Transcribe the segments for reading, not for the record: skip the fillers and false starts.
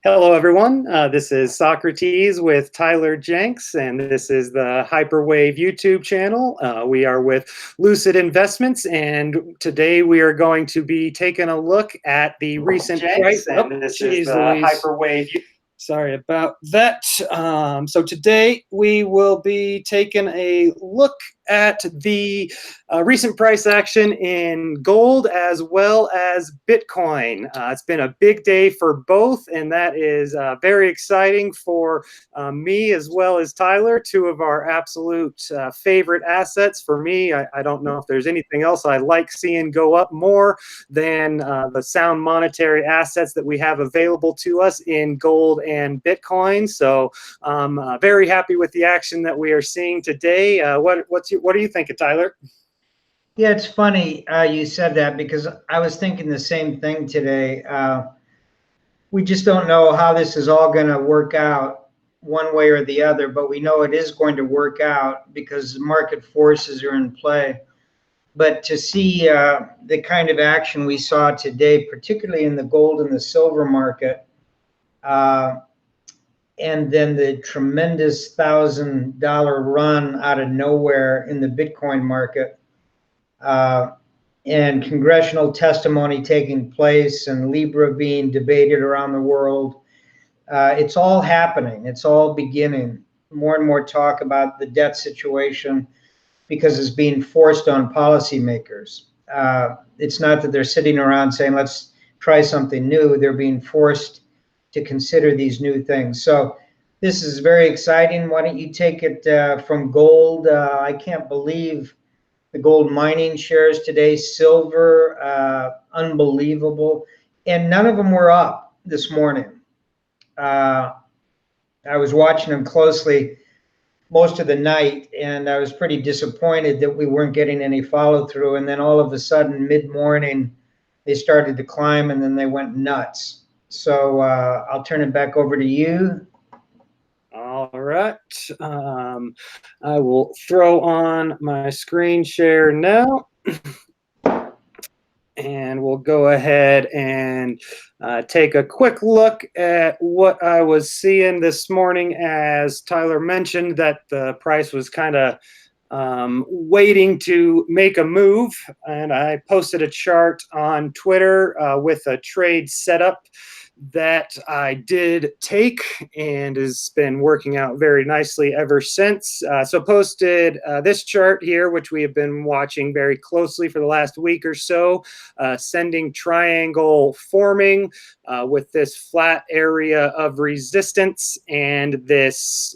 Hello, everyone. This is Socrates with Tyler Jenks, and this is the Hyperwave YouTube channel. We are with Lucid Investments, and today we are going to be taking a look at the recent price. And this is the Hyperwave. Sorry about that. So today we will be taking a look at the recent price action in gold as well as Bitcoin. It's been a big day for both, and that is very exciting for me as well as Tyler, two of our absolute favorite assets. For me, I don't know if there's anything else I like seeing go up more than the sound monetary assets that we have available to us in gold and Bitcoin. So I'm very happy with the action that we are seeing today. What are you thinking, Tyler? Yeah, it's funny you said that, because I was thinking the same thing today. We just don't know how this is all going to work out one way or the other, but we know it is going to work out because market forces are in play. But to see the kind of action we saw today, particularly in the gold and the silver market, and then the tremendous $1,000 run out of nowhere in the Bitcoin market, and congressional testimony taking place and Libra being debated around the world. It's all happening. It's all beginning. More and more talk about the debt situation because it's being forced on policymakers. It's not that they're sitting around saying, let's try something new. They're being forced to consider these new things. So this is very exciting. Why don't you take it from gold? I can't believe the gold mining shares today. Silver, unbelievable. And none of them were up this morning. I was watching them closely most of the night, and I was pretty disappointed that we weren't getting any follow through. And then all of a sudden, mid-morning, they started to climb, and then they went nuts. So I'll turn it back over to you. All right. I will throw on my screen share now. And we'll go ahead and take a quick look at what I was seeing this morning. As Tyler mentioned, that the price was kind of waiting to make a move, and I posted a chart on Twitter with a trade setup that I did take, and has been working out very nicely ever since. So posted this chart here, which we have been watching very closely for the last week or so, ascending triangle forming with this flat area of resistance and this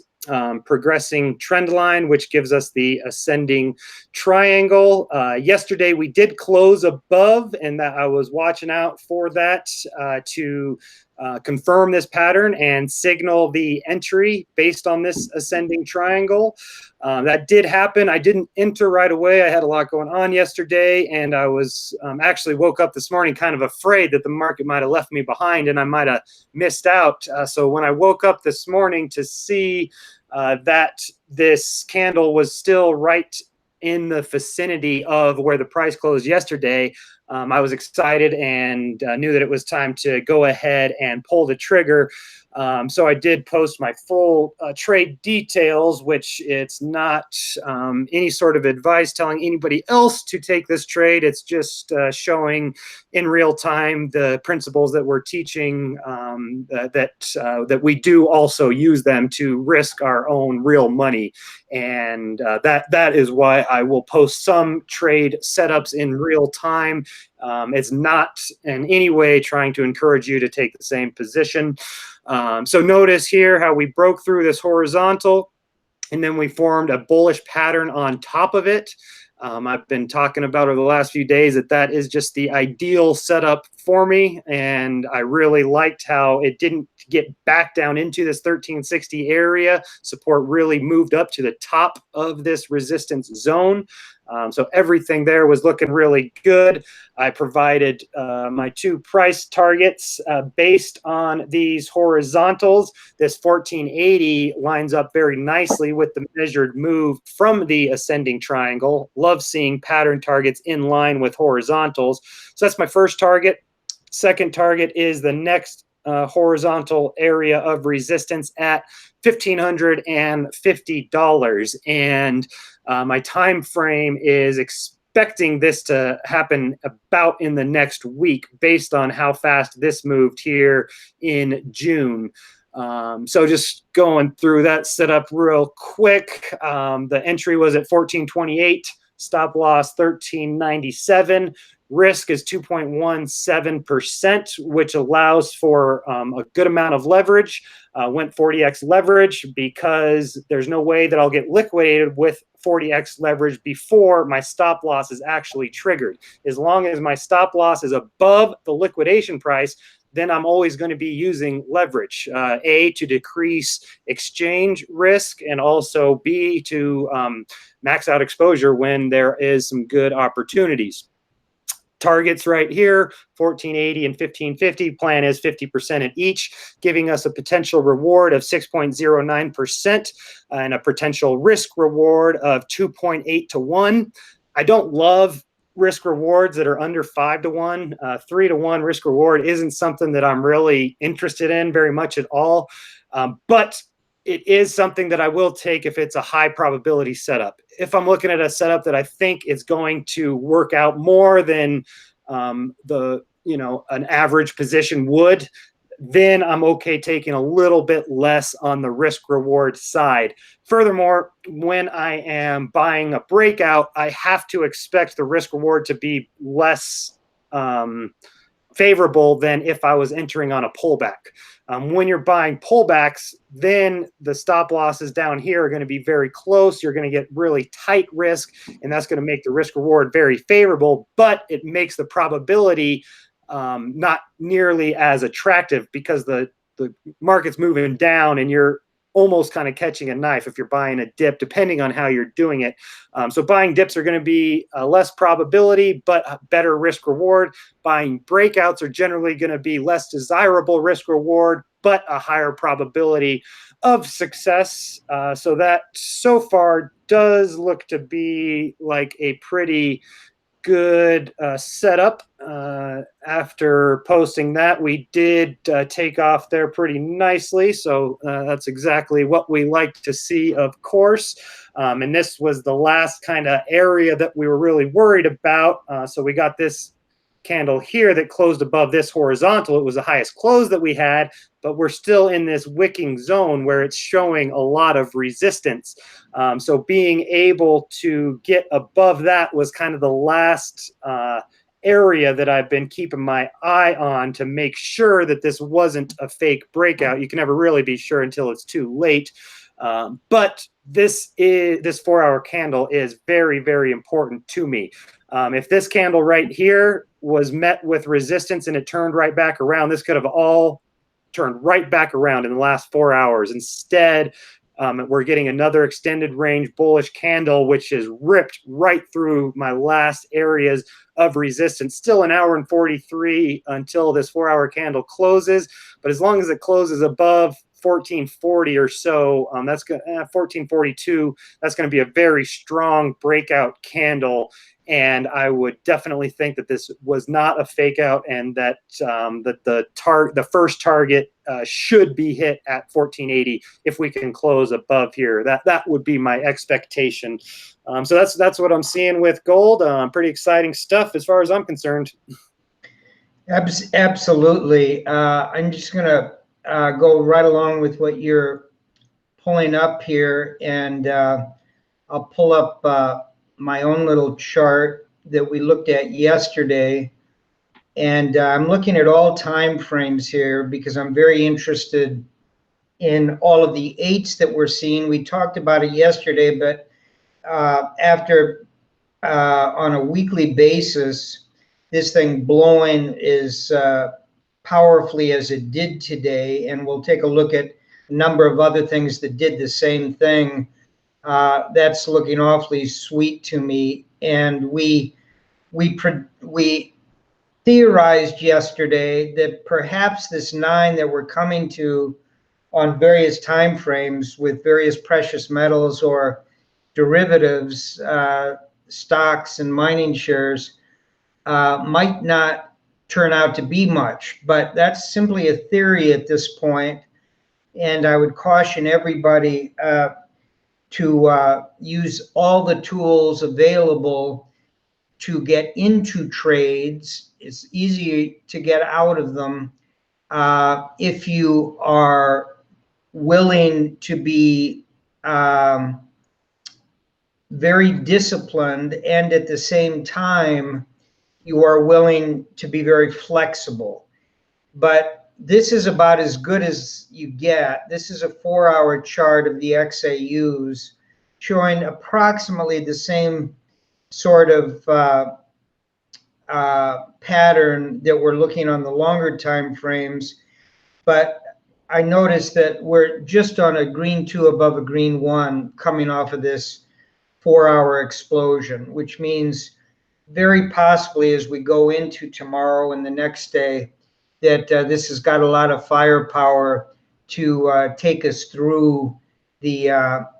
progressing trend line, which gives us the ascending triangle. Yesterday we did close above, and that I was watching out for that to confirm this pattern and signal the entry based on this ascending triangle. That did happen. I didn't enter right away. I had a lot going on yesterday, and I was actually woke up this morning kind of afraid that the market might have left me behind and I might have missed out. So when I woke up this morning to see that this candle was still right in the vicinity of where the price closed yesterday, I was excited and knew that it was time to go ahead and pull the trigger. So I did post my full trade details, which it's not any sort of advice telling anybody else to take this trade. It's just showing in real time the principles that we're teaching, that we do also use them to risk our own real money. And that is why I will post some trade setups in real time. It's not in any way trying to encourage you to take the same position. So notice here how we broke through this horizontal, and then we formed a bullish pattern on top of it. I've been talking about over the last few days that is just the ideal setup for me, and I really liked how it didn't get back down into this 1360 area. Support really moved up to the top of this resistance zone. So everything there was looking really good. I provided my two price targets based on these horizontals. This 1480 lines up very nicely with the measured move from the ascending triangle. Love seeing pattern targets in line with horizontals. So that's my first target. Second target is the next horizontal area of resistance at $1,550, and my time frame is expecting this to happen about in the next week based on how fast this moved here in June. So just going through that setup real quick. The entry was at 1428, stop loss 1397. Risk is 2.17%, which allows for a good amount of leverage. Went 40x leverage because there's no way that I'll get liquidated with 40x leverage before my stop loss is actually triggered. As long as my stop loss is above the liquidation price, then I'm always going to be using leverage, A, to decrease exchange risk, and also B, to max out exposure when there is some good opportunities. Targets right here, 1480 and 1550. Plan is 50% at each, giving us a potential reward of 6.09% and a potential risk reward of 2.8 to 1. I don't love risk rewards that are under 5 to 1. 3 to 1 risk reward isn't something that I'm really interested in very much at all. But it is something that I will take if it's a high probability setup. If I'm looking at a setup that I think is going to work out more than an average position would, then I'm okay taking a little bit less on the risk reward side. Furthermore, when I am buying a breakout, I have to expect the risk reward to be less favorable than if I was entering on a pullback. When you're buying pullbacks, then the stop losses down here are going to be very close. You're going to get really tight risk, and that's going to make the risk reward very favorable, but it makes the probability not nearly as attractive because the market's moving down and you're almost kind of catching a knife if you're buying a dip, depending on how you're doing it. So buying dips are going to be less probability, but a better risk reward. Buying breakouts are generally going to be less desirable risk reward, but a higher probability of success. So that so far does look to be like a pretty good setup. After posting that, we did take off there pretty nicely, so that's exactly what we like to see, of course. And this was the last kind of area that we were really worried about. So we got this candle here that closed above this horizontal. It was the highest close that we had, but we're still in this wicking zone where it's showing a lot of resistance. So being able to get above that was kind of the last area that I've been keeping my eye on to make sure that this wasn't a fake breakout. You can never really be sure until it's too late. But this 4-hour candle is very, very important to me. If this candle right here was met with resistance and it turned right back around, this could have all turned right back around in the last 4 hours. Instead, we're getting another extended range bullish candle, which is ripped right through my last areas of resistance. Still an hour and 43 until this 4-hour candle closes. But as long as it closes above 1440 or so, that's 1442, that's going to be a very strong breakout candle. And I would definitely think that this was not a fake out, and that the first target should be hit at 1480 if we can close above here. That would be my expectation. So that's what I'm seeing with gold. Pretty exciting stuff as far as I'm concerned. Absolutely. I'm just going to go right along with what you're pulling up here, and I'll pull up my own little chart that we looked at yesterday, and I'm looking at all time frames here because I'm very interested in all of the eights that we're seeing. We talked about it yesterday, but after on a weekly basis, this thing blowing as powerfully as it did today, and we'll take a look at a number of other things that did the same thing. That's looking awfully sweet to me. And we theorized yesterday that perhaps this 9 that we're coming to on various time frames with various precious metals or derivatives, stocks and mining shares, might not turn out to be much, but that's simply a theory at this point. And I would caution everybody to use all the tools available to get into trades. It's easy to get out of them if you are willing to be very disciplined, and at the same time, you are willing to be very flexible. But this is about as good as you get. This is a 4-hour chart of the XAUs showing approximately the same sort of pattern that we're looking on the longer time frames. But I noticed that we're just on a green 2 above a green 1 coming off of this 4-hour explosion, which means very possibly as we go into tomorrow and the next day, that this has got a lot of firepower to take us through the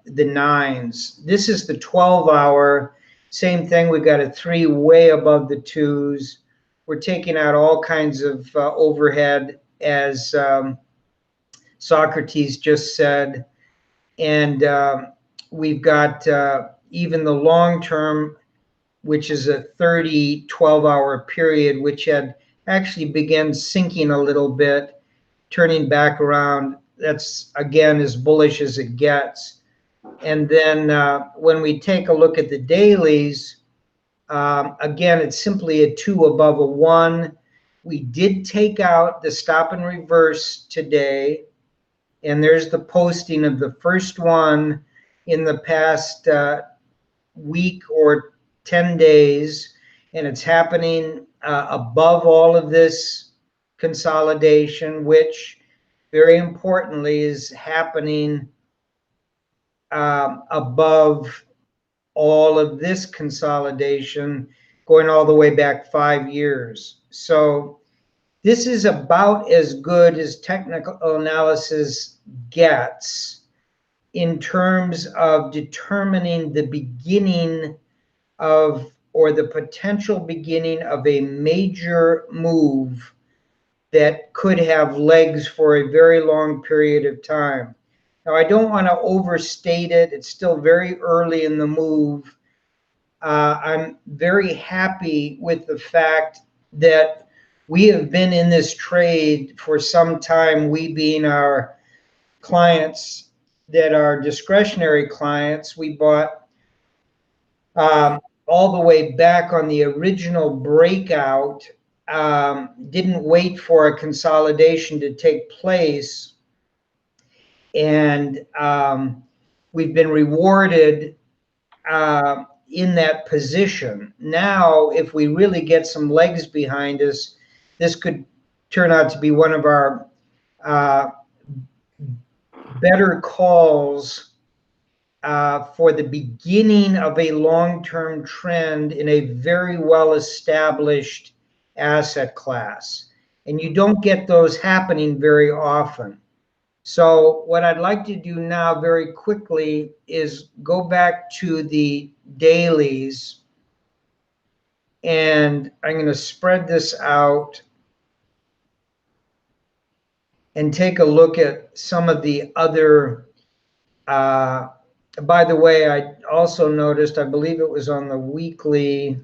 9s. This is the 12-hour. Same thing. We've got a 3 way above the 2s. We're taking out all kinds of overhead, as Socrates just said, and we've got even the long term, which is a 30 12-hour period, which had actually began sinking a little bit, turning back around. That's, again, as bullish as it gets. And then when we take a look at the dailies, again, it's simply a 2 above a 1. We did take out the stop and reverse today, and there's the posting of the first one in the past week or 10 days, and it's happening above all of this consolidation, which very importantly is happening above all of this consolidation, going all the way back 5 years. So this is about as good as technical analysis gets in terms of determining the beginning of, or the potential beginning of, a major move that could have legs for a very long period of time. Now, I don't want to overstate it. It's still very early in the move. I'm very happy with the fact that we have been in this trade for some time, we being our clients that are discretionary clients. We bought all the way back on the original breakout, didn't wait for a consolidation to take place, and we've been rewarded in that position. Now, if we really get some legs behind us, this could turn out to be one of our better calls for the beginning of a long-term trend in a very well-established asset class. And you don't get those happening very often. So what I'd like to do now very quickly is go back to the dailies, and I'm going to spread this out and take a look at some of the other, by the way, I also noticed, I believe it was on the weekly,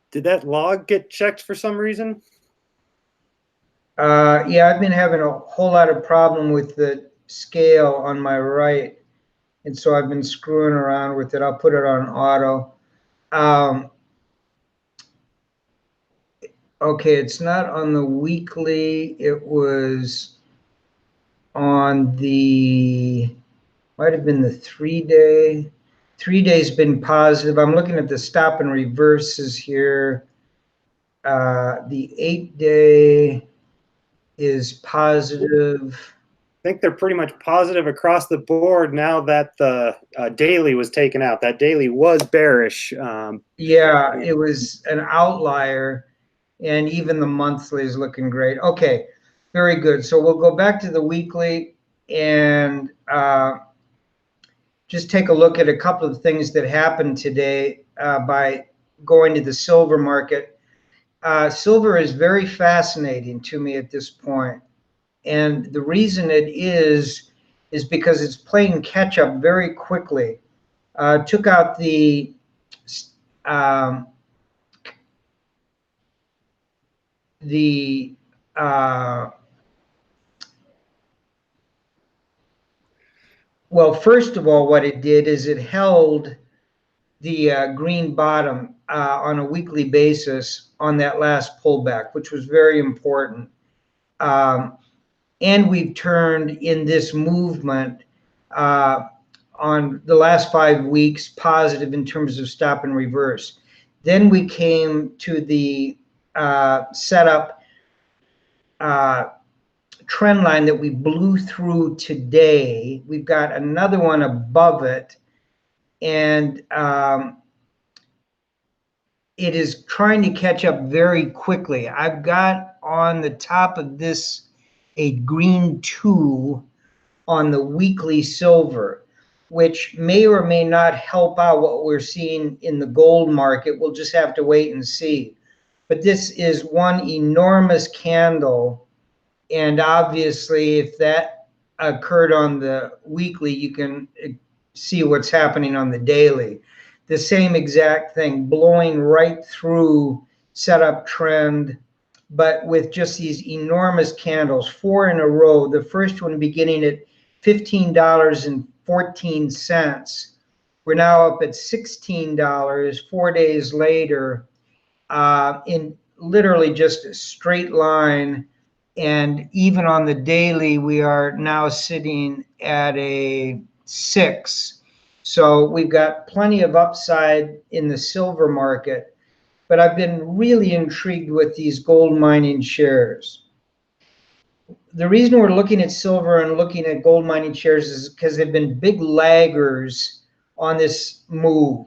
Did that log get checked for some reason? yeah, I've been having a whole lot of problem with the scale on my right, and so I've been screwing around with it. I'll put it on auto. Okay, it's not on the weekly. It was on the, might have been the 3-day. 3-day's been positive. I'm looking at the stop and reverses here. The 8-day is positive. I think they're pretty much positive across the board now that the daily was taken out. That daily was bearish. Yeah, it was an outlier, and even the monthly is looking great. Okay, Very good. So we'll go back to the weekly and just take a look at a couple of things that happened today by going to the silver market. Silver is very fascinating to me at this point. And the reason it is because it's playing catch up very quickly. Took out um, the well, first of all, what it did is it held the green bottom on a weekly basis on that last pullback, which was very important. And we've turned in this movement on the last 5 weeks positive in terms of stop and reverse. Then we came to the setup trend line that we blew through today. We've got another one above it, and it is trying to catch up very quickly. I've got on the top of this a green 2 on the weekly silver, which may or may not help out what we're seeing in the gold market. We'll just have to wait and see. But this is one enormous candle. And obviously, if that occurred on the weekly, you can see what's happening on the daily. The same exact thing, blowing right through setup trend, but with just these enormous candles, 4 in a row. The first one beginning at $15.14. We're now up at $16 4 days later, in literally just a straight line. And even on the daily, we are now sitting at a 6. So we've got plenty of upside in the silver market. But I've been really intrigued with these gold mining shares. The reason we're looking at silver and looking at gold mining shares is because they've been big laggers on this move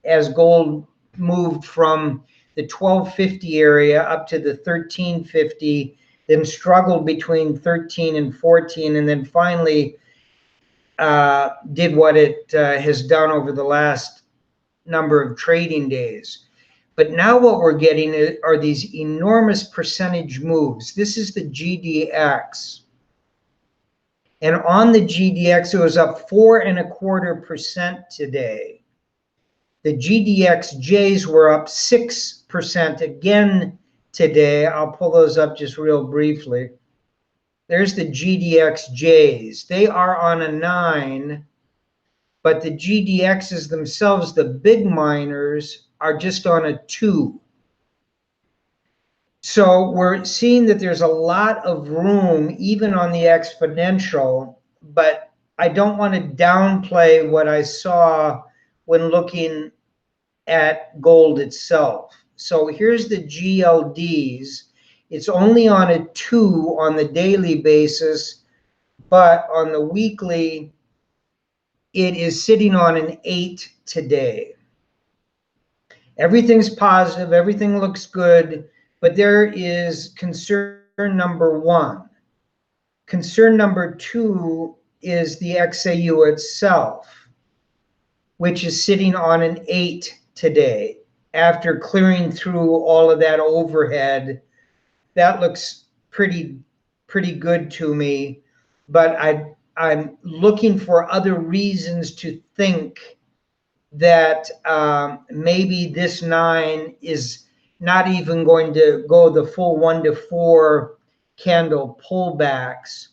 as gold moved from the 1250 area up to the 1350, then struggled between 13 and 14, and then finally did what it has done over the last number of trading days. But now what we're getting are these enormous percentage moves. This is the GDX. And on the GDX, it was up 4.25% today. The GDXJs were up 6% again today. I'll pull those up just real briefly. There's the GDXJs. They are on a 9, but the GDXs themselves, the big miners, are just on a 2. So we're seeing that there's a lot of room even on the exponential, but I don't want to downplay what I saw when looking at gold itself. So here's the GLDs. It's only on a 2 on the daily basis, but on the weekly, it is sitting on an 8 today. Everything's positive, everything looks good, but there is concern number 1. Concern number 2 is the XAU itself, which is sitting on an 8 today. After clearing through all of that overhead, that looks pretty good to me, but I'm looking for other reasons to think that maybe this 9 is not even going to go the full 1 to 4 candle pullbacks.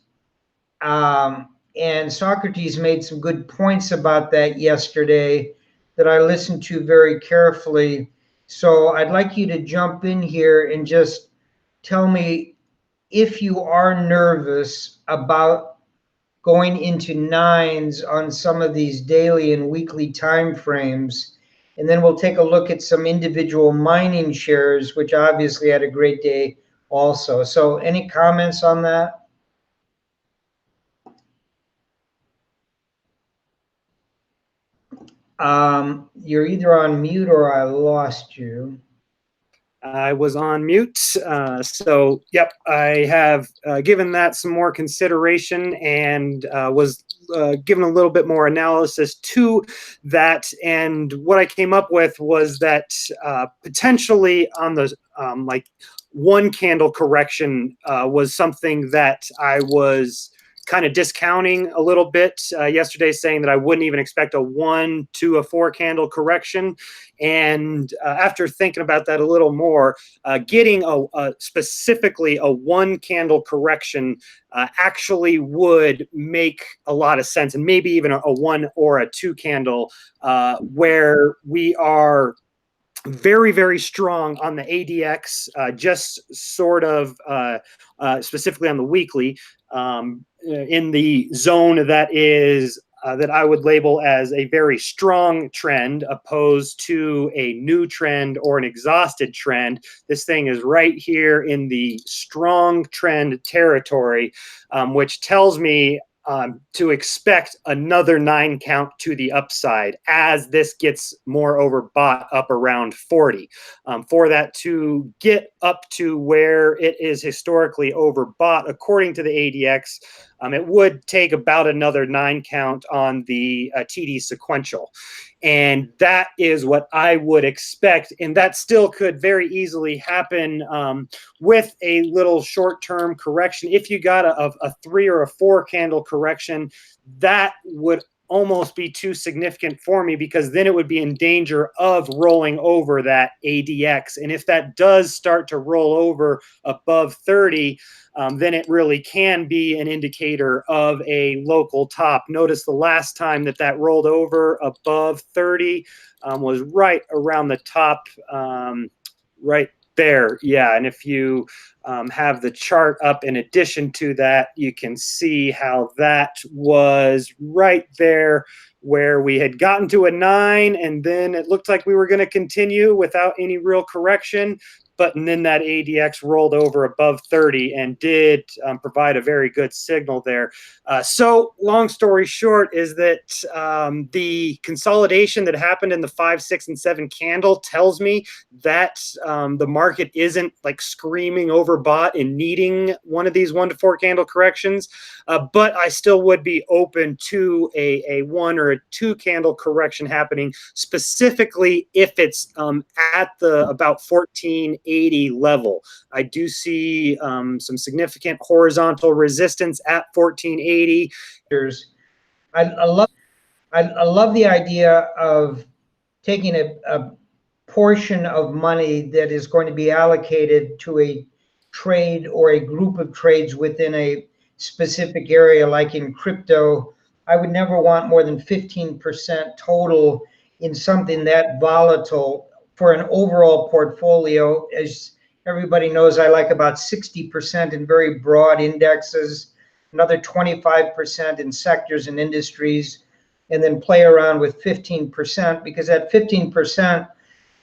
And Socrates made some good points about that yesterday that I listened to very carefully. So I'd like you to jump in here and just tell me if you are nervous about going into 9s on some of these daily and weekly time frames. And then we'll take a look at some individual mining shares, which obviously had a great day also. So any comments on that? You're either on mute or I lost you. I was on mute. So, yep, I have given that some more consideration and was given a little bit more analysis to that. And what I came up with was that potentially on the like one candle correction was something that I was kind of discounting a little bit yesterday, saying that I wouldn't even expect a 1 to a 4 candle correction. And after thinking about that a little more, getting specifically a 1 candle correction actually would make a lot of sense, and maybe even a 1 or a 2 candle where we are very, very strong on the ADX, just sort of specifically on the weekly, in the zone that is that I would label as a very strong trend, opposed to a new trend or an exhausted trend. This thing is right here in the strong trend territory, which tells me to expect another 9 count to the upside as this gets more overbought up around 40. For that to get up to where it is historically overbought, according to the ADX, it would take about another 9 count on the TD sequential. And that is what I would expect. And that still could very easily happen with a little short-term correction. If you got a 3 or a 4 candle correction, that would almost be too significant for me, because then it would be in danger of rolling over that ADX. And if that does start to roll over above 30, then it really can be an indicator of a local top. Notice the last time that that rolled over above 30 was right around the top, right there. Yeah, and if you have the chart up in addition to that, you can see how that was right there where we had gotten to a 9, and then it looked like we were going to continue without any real correction. And then that ADX rolled over above 30 and did provide a very good signal there. So long story short is that the consolidation that happened in the 5, 6, and 7 candle tells me that the market isn't like screaming overbought and needing one of these 1 to 4 candle corrections. But I still would be open to a 1 or a 2 candle correction happening, specifically if it's at the about 1480 level. I do see some significant horizontal resistance at 1480. I love the idea of taking a portion of money that is going to be allocated to a trade or a group of trades within a specific area, like in crypto. I would never want more than 15% total in something that volatile for an overall portfolio. As everybody knows, I like about 60% in very broad indexes, another 25% in sectors and industries, and then play around with 15%, because that 15%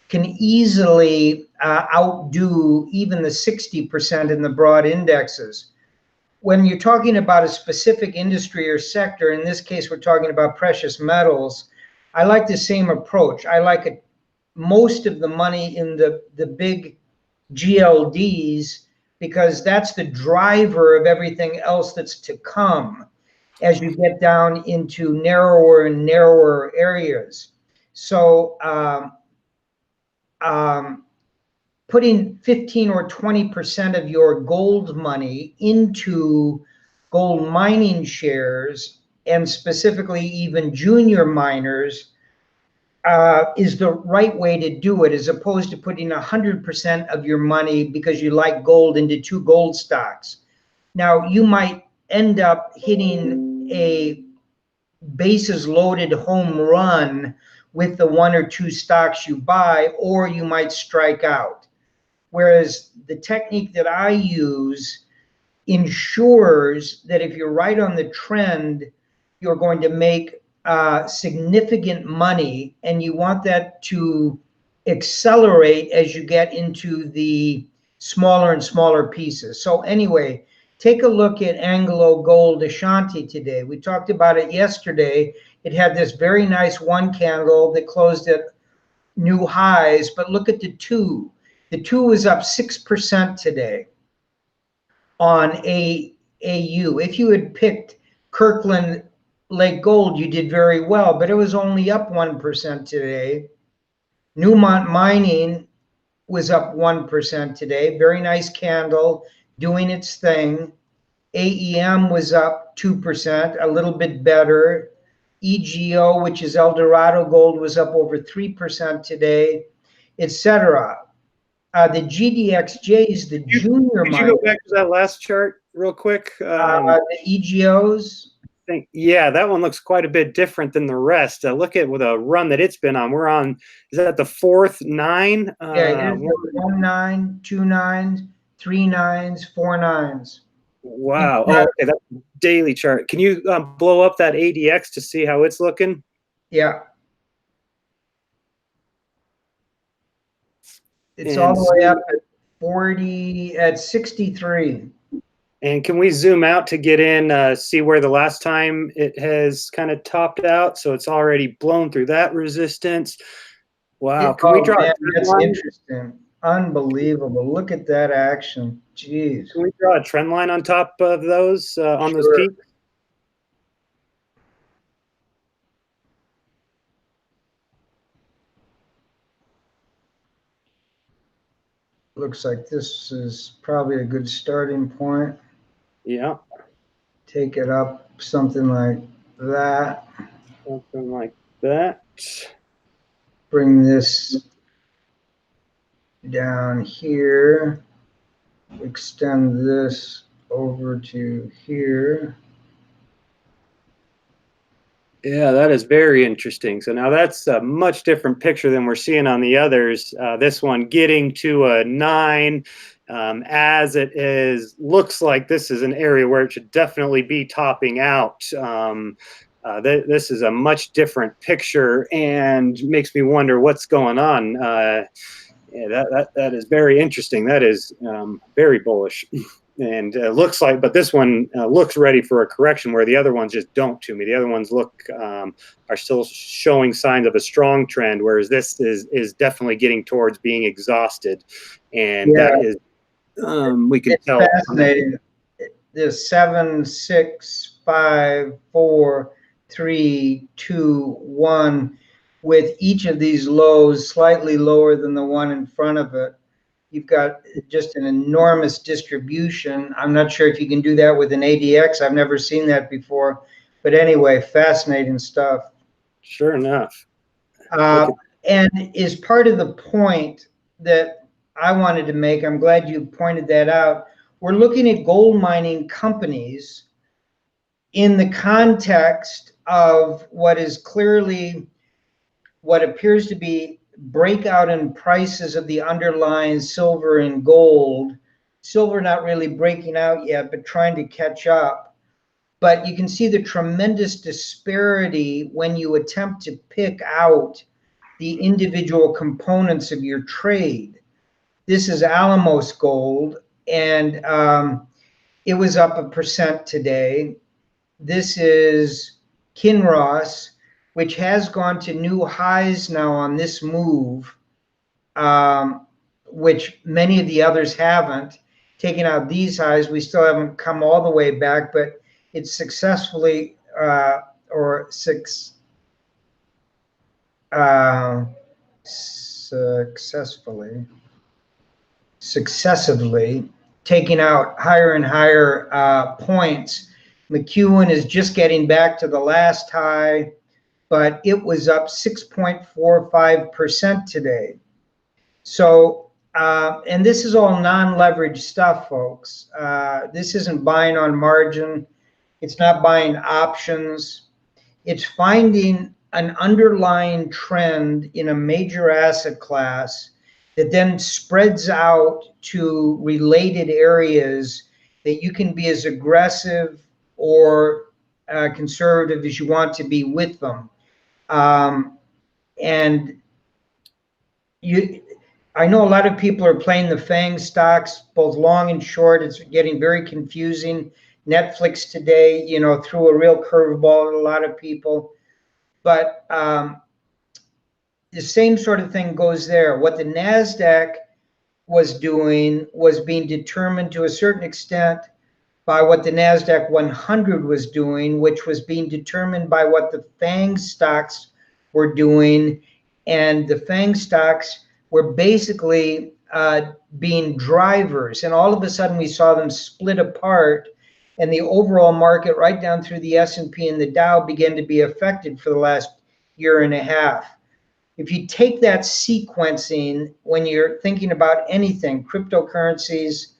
can easily outdo even the 60% in the broad indexes. When you're talking about a specific industry or sector, in this case, we're talking about precious metals, I like the same approach. I like most of the money in the big GLDs, because that's the driver of everything else that's to come as you get down into narrower and narrower areas. So putting 15 or 20% of your gold money into gold mining shares, and specifically even junior miners, is the right way to do it, as opposed to putting 100% of your money because you like gold into 2 gold stocks. Now, you might end up hitting a bases loaded home run with the 1 or 2 stocks you buy, or you might strike out. Whereas the technique that I use ensures that if you're right on the trend, you're going to make significant money, and you want that to accelerate as you get into the smaller and smaller pieces. So anyway, take a look at Anglo Gold Ashanti today. We talked about it yesterday. It had this very nice 1 candle that closed at new highs, but look at the 2. The 2 was up 6% today on AU. If you had picked Kirkland Lake Gold, you did very well, but it was only up 1% today. Newmont Mining was up 1% today. Very nice candle, doing its thing. AEM was up 2%, a little bit better. EGO, which is Eldorado Gold, was up over 3% today, etc. The GDXJs, the junior Could you miners, go back to that last chart real quick? the EGOs. Yeah, that one looks quite a bit different than the rest. Look at with a run that it's been on. We're on, is that the fourth 9? Yeah, it is 1 9, 2 9s, 3 9s, 4 9s. Wow. Oh, okay, that's a daily chart. Can you blow up that ADX to see how it's looking? Yeah. It's And all the way up at 40, at 63. And can we zoom out to get in, see where the last time it has kind of topped out? So it's already blown through that resistance. Wow. Can we draw man, a trend that's line? interesting. Unbelievable. Look at that action. Jeez. Can we draw a trend line on top of those, on those Sure. peaks? Looks like this is probably a good starting point. Yeah. Take it up something like that. Something like that. Bring this down here. Extend this over to here. Yeah, that is very interesting. So now that's a much different picture than we're seeing on the others. This one getting to a 9, as it is, looks like this is an area where it should definitely be topping out. This is a much different picture and makes me wonder what's going on. Yeah, that is very interesting. That is very bullish. And looks like, but this one looks ready for a correction where the other ones just don't to me. The other ones look are still showing signs of a strong trend, whereas this is definitely getting towards being exhausted, and Yeah, that is we can it's tell. fascinating. There's 7, 6, 5, 4, 3, 2, 1, with each of these lows slightly lower than the one in front of it. You've got just an enormous distribution. I'm not sure if you can do that with an ADX. I've never seen that before. But anyway, fascinating stuff. Sure enough. And is part of the point that I wanted to make. I'm glad you pointed that out. We're looking at gold mining companies in the context of what is clearly what appears to be breakout in prices of the underlying silver and gold. Silver not really breaking out yet, but trying to catch up. But you can see the tremendous disparity when you attempt to pick out the individual components of your trade. This is Alamos Gold, and it was up 1% today. This is Kinross, which has gone to new highs now on this move, which many of the others haven't. Taking out these highs, we still haven't come all the way back, but it's successfully successively taking out higher and higher points. McEwen is just getting back to the last high, but it was up 6.45% today. So, and this is all non-leveraged stuff, folks. This isn't buying on margin. It's not buying options. It's finding an underlying trend in a major asset class that then spreads out to related areas that you can be as aggressive or conservative as you want to be with them. And I know a lot of people are playing the FANG stocks, both long and short. It's getting very confusing. Netflix today, threw a real curveball at a lot of people. But the same sort of thing goes there. What the NASDAQ was doing was being determined to a certain extent by what the NASDAQ 100 was doing, which was being determined by what the FANG stocks were doing. And the FANG stocks were basically being drivers. And all of a sudden we saw them split apart, and the overall market right down through the S&P and the Dow began to be affected for the last year and a half. If you take that sequencing when you're thinking about anything, cryptocurrencies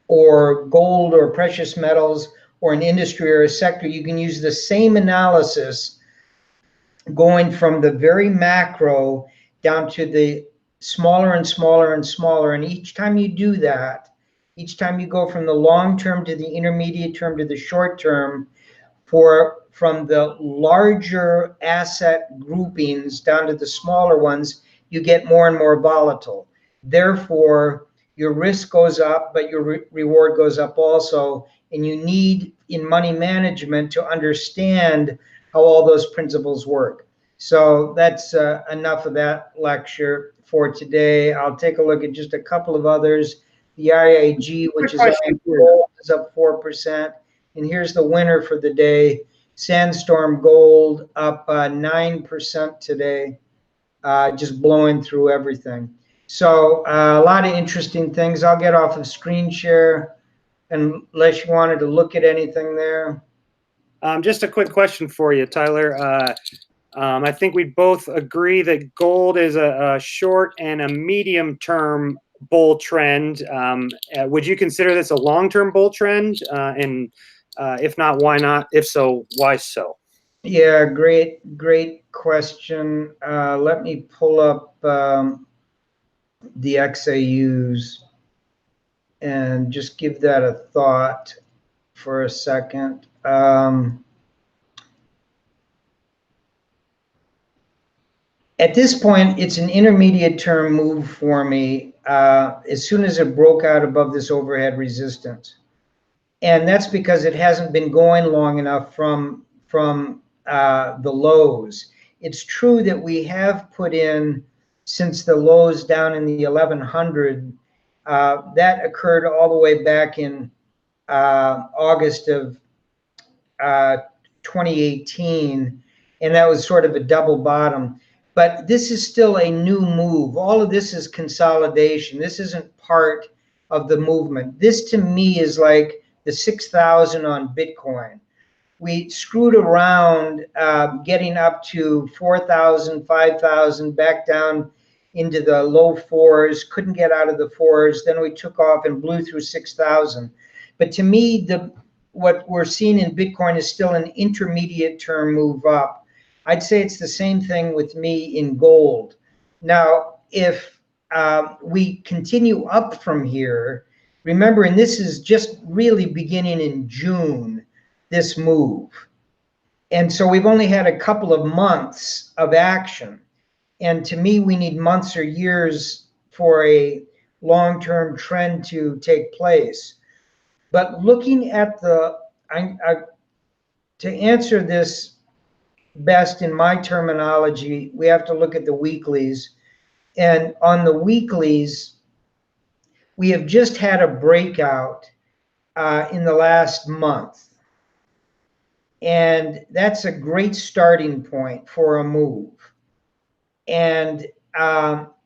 or gold or precious metals or an industry or a sector, you can use the same analysis going from the very macro down to the smaller and smaller and smaller. And each time you do that, each time you go from the long term to the intermediate term to the short term, from the larger asset groupings down to the smaller ones, you get more and more volatile. Therefore, your risk goes up, but your reward goes up also. And you need, in money management, to understand how all those principles work. So that's enough of that lecture for today. I'll take a look at just a couple of others. The IAG, which is gold, is up 4%. And here's the winner for the day. Sandstorm Gold up 9% today, just blowing through everything. So a lot of interesting things. I'll get off of screen share unless you wanted to look at anything there. Just a quick question for you, Tyler. I think we both agree that gold is a short and a medium-term bull trend. Would you consider this a long-term bull trend? And if not, why not? If so, why so? Yeah, great question. Let me pull up the XAUs and just give that a thought for a second. At this point, it's an intermediate term move for me as soon as it broke out above this overhead resistance. And that's because it hasn't been going long enough from the lows. It's true that we have put in, since the lows down in the 1100, that occurred all the way back in August of 2018, and that was sort of a double bottom. But this is still a new move. All of this is consolidation. This isn't part of the movement. This to me is like the 6,000 on Bitcoin. We screwed around getting up to 4,000, 5,000, back down into the low fours, couldn't get out of the fours. Then we took off and blew through 6,000. But to me, what we're seeing in Bitcoin is still an intermediate term move up. I'd say it's the same thing with me in gold. Now, if we continue up from here, remember, and this is just really beginning in June, this move. And so we've only had a couple of months of action. And to me, we need months or years for a long-term trend to take place. But looking at to answer this best in my terminology, we have to look at the weeklies. And on the weeklies, we have just had a breakout in the last month. And that's a great starting point for a move. And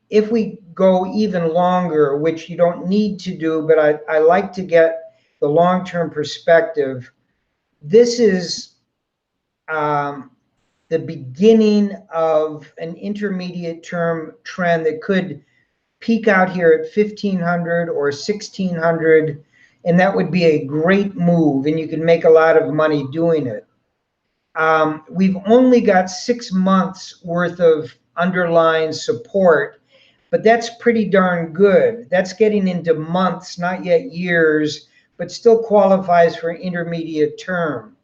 if we go even longer, which you don't need to do, but I like to get the long-term perspective, this is the beginning of an intermediate term trend that could peak out here at 1,500 or 1,600, and that would be a great move, and you can make a lot of money doing it. We've only got 6 months worth of underlying support, but that's pretty darn good. That's getting into months, not yet years, but still qualifies for intermediate term.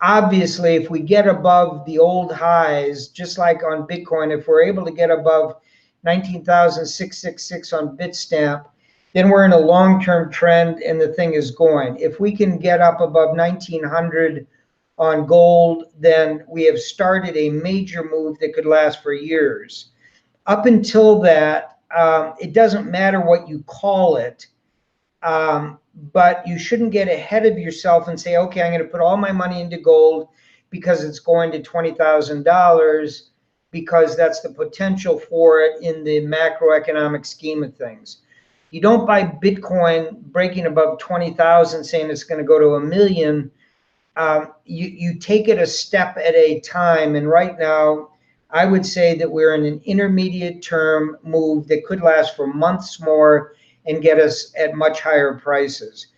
Obviously, if we get above the old highs, just like on Bitcoin, if we're able to get above 19,666 on Bitstamp, then we're in a long-term trend and the thing is going. If we can get up above 1,900 on gold, then we have started a major move that could last for years. Up until that, it doesn't matter what you call it, but you shouldn't get ahead of yourself and say, okay, I'm going to put all my money into gold because it's going to $20,000, because that's the potential for it in the macroeconomic scheme of things. You don't buy Bitcoin breaking above 20,000 saying it's going to go to 1 million. You take it a step at a time. And right now, I would say that we're in an intermediate term move that could last for months more and get us at much higher prices.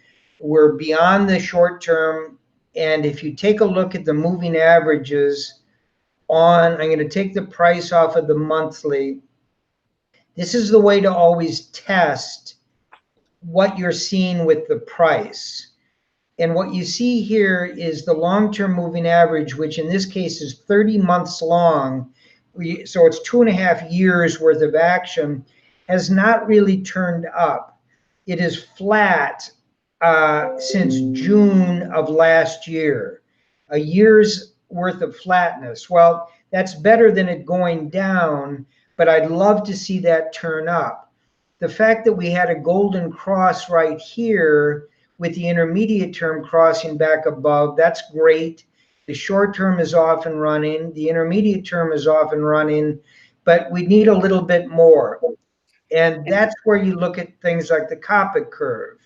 We're beyond the short term. And if you take a look at the moving averages I'm going to take the price off of the monthly. This is the way to always test what you're seeing with the price. And what you see here is the long-term moving average, which in this case is 30 months long. So it's 2.5 years worth of action, has not really turned up. It is flat since June of last year, a year's worth of flatness. Well, that's better than it going down, but I'd love to see that turn up. The fact that we had a golden cross right here with the intermediate term crossing back above, that's great. The short term is off and running. The intermediate term is off and running, but we need a little bit more. And that's where you look at things like the Copic curve.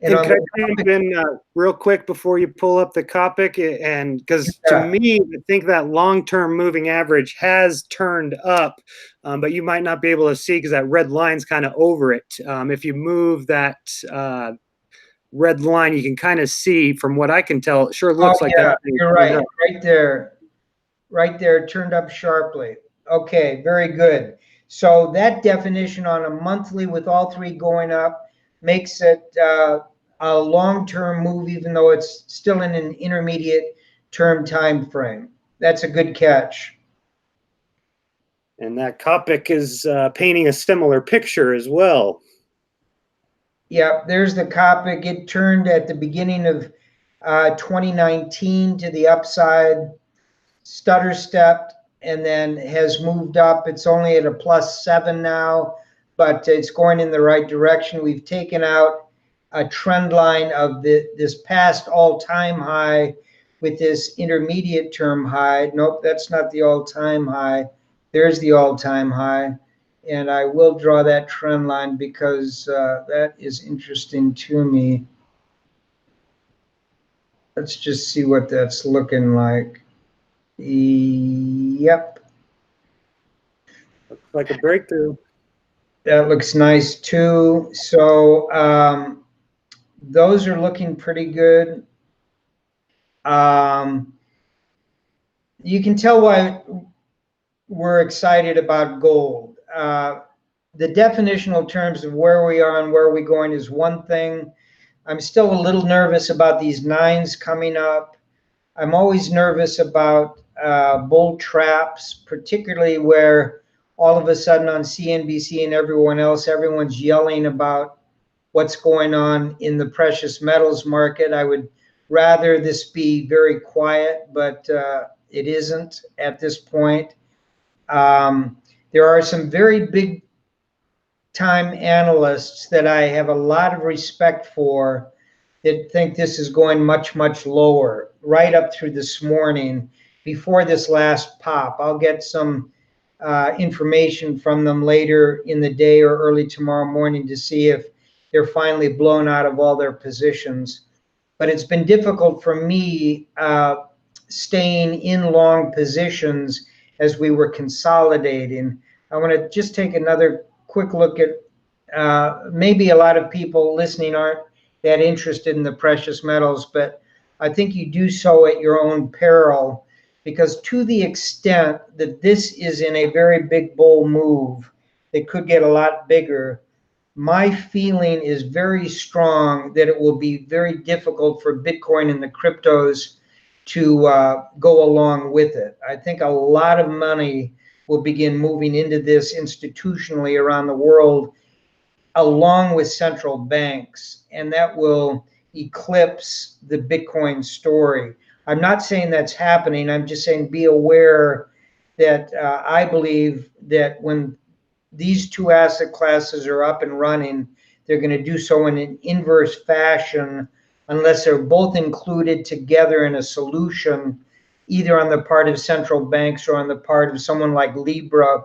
And could I jump in real quick before you pull up the Copic? And because to me, I think that long-term moving average has turned up, but you might not be able to see because that red line's kind of over it. If you move that red line, you can kind of see, from what I can tell, it sure looks like that. You're right. Right there, turned up sharply. Okay, very good. So that definition on a monthly with all three going up makes it a long-term move, even though it's still in an intermediate term time frame. That's a good catch. And that Copic is painting a similar picture as well. Yeah, there's the Copic. It turned at the beginning of 2019 to the upside, stutter stepped, and then has moved up. It's only at a +7 now, but it's going in the right direction. We've taken out a trend line of this past all-time high with this intermediate term high. Nope, that's not the all-time high. There's the all-time high. And I will draw that trend line because that is interesting to me. Let's just see what that's looking like. Yep. Looks like a breakthrough. That looks nice too. So those are looking pretty good. You can tell why we're excited about gold. The definitional terms of where we are and where we're going is one thing. I'm still a little nervous about these nines coming up. I'm always nervous about bull traps, particularly where all of a sudden on CNBC and everyone's yelling about what's going on in the precious metals market. I would rather this be very quiet, but it isn't at this point. There are some very big time analysts that I have a lot of respect for that think this is going much, much lower, right up through this morning before this last pop. I'll get some information from them later in the day or early tomorrow morning to see if they're finally blown out of all their positions. But it's been difficult for me staying in long positions as we were consolidating. I want to just take another quick look at maybe a lot of people listening aren't that interested in the precious metals, but I think you do so at your own peril, because to the extent that this is in a very big bull move that could get a lot bigger, my feeling is very strong that it will be very difficult for Bitcoin and the cryptos to go along with it. I think a lot of money will begin moving into this institutionally around the world, along with central banks, and that will eclipse the Bitcoin story. I'm not saying that's happening. I'm just saying be aware that I believe that when these two asset classes are up and running, they're going to do so in an inverse fashion unless they're both included together in a solution, either on the part of central banks or on the part of someone like Libra,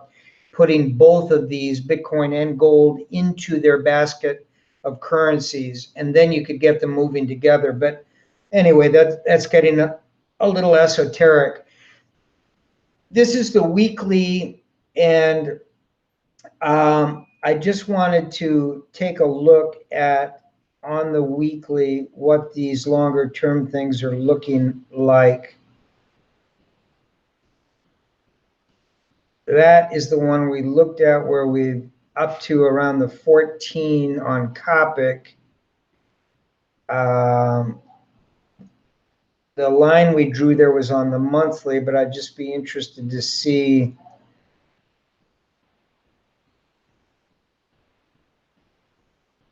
putting both of these, Bitcoin and gold, into their basket of currencies. And then you could get them moving together. But anyway, that's getting a little esoteric. This is the weekly, and I just wanted to take a look at, on the weekly, what these longer term things are looking like. That is the one we looked at where we up to around the 14 on Copic. The line we drew there was on the monthly, but I'd just be interested to see.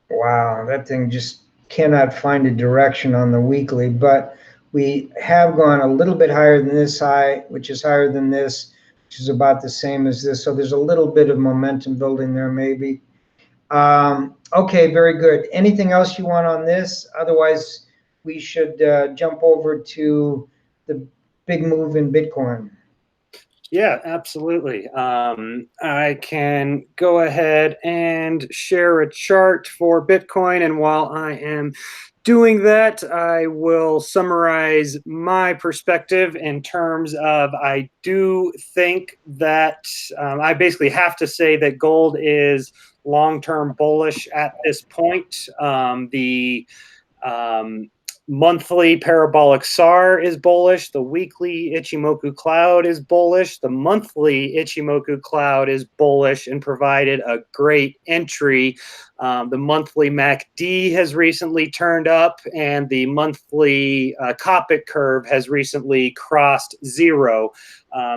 Wow, that thing just cannot find a direction on the weekly, but we have gone a little bit higher than this high, which is higher than this, which is about the same as this. So there's a little bit of momentum building there, maybe. Okay, very good. Anything else you want on this? Otherwise, we should jump over to the big move in Bitcoin. Yeah, absolutely. I can go ahead and share a chart for Bitcoin. And while I am doing that, I will summarize my perspective in terms of I do think that I basically have to say that gold is long-term bullish at this point. The monthly parabolic SAR is bullish. The weekly Ichimoku cloud is bullish. The monthly Ichimoku cloud is bullish and provided a great entry. The monthly MACD has recently turned up, and the monthly Copic curve has recently crossed zero.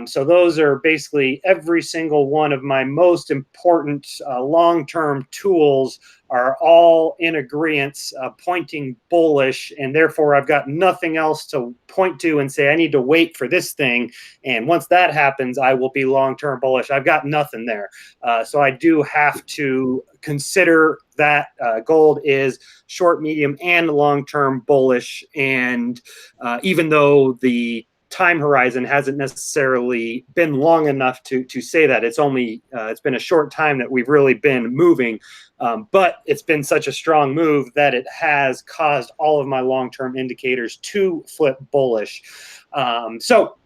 So those are basically every single one of my most important long-term tools are all in agreement, pointing bullish, and therefore I've got nothing else to point to and say I need to wait for this thing, and once that happens I will be long-term bullish. I've got nothing there. So I do have to consider that gold is short, medium, and long-term bullish, and even though the time horizon hasn't necessarily been long enough to say that, it's only it's been a short time that we've really been moving, but it's been such a strong move that it has caused all of my long-term indicators to flip bullish. So